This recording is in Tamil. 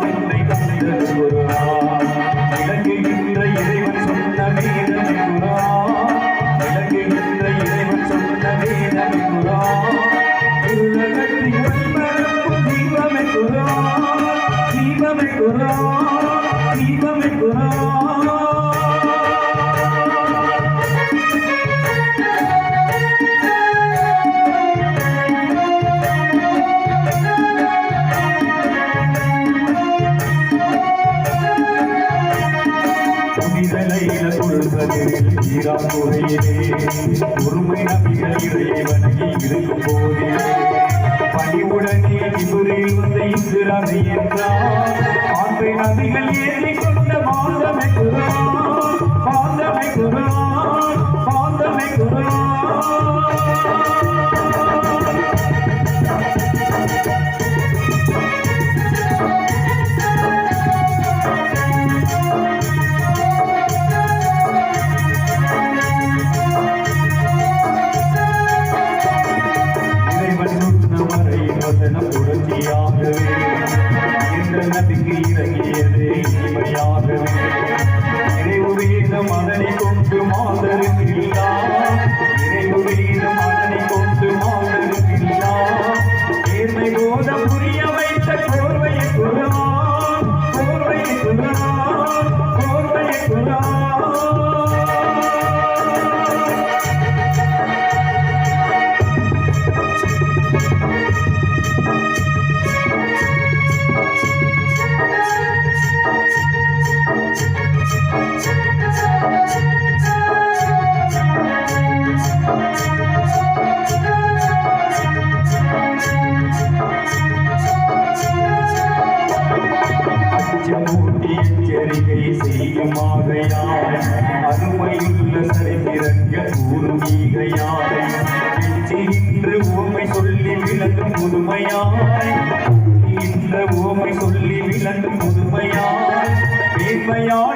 என்னை தந்தது குரான். விளங்குகின்ற இறைவன் சொன்ன வேதமே குரான். விளங்குகின்ற இறைவன் சொன்ன வேதமே குரான். உலகத்தில் ஒளிபரப்பும் தீபமே குரான். தீபமே குரான். தீபமே குரான். ஒருமை நபிகள் இறைவனை இருக்கும் போதிலே பணிவுடனே இவரில் வந்த இந்திராதை என்றார். ஆண்மை நபிகள் ஏறிக் கொண்ட மாந்தமை குரான். மாந்தமை குரான். மாந்தமை குரான். நபிக்கு இறங்கியது இனிமையாகவே நிறைவு வேதம் அதனை கொண்டு மாதருக்கில்லா. நிறைவு வேதம் அதனை கொண்டு மாதருக்கில்லா. நேர்மை போத புரிய வைத்த கோர்வையை குரான். கோர்வையை குரான். கோர்வையை குரான். எச்சரிக்கை செய்யுமாகையாய் அருமையுள்ள சரித்திரங்க கூறுமீகையாய் இன்று ஓமை சொல்லி விளங்கும் முதுமையாய். இன்ற ஓமை சொல்லி விளங்கும் முதுமையாய் மேன்மையாய்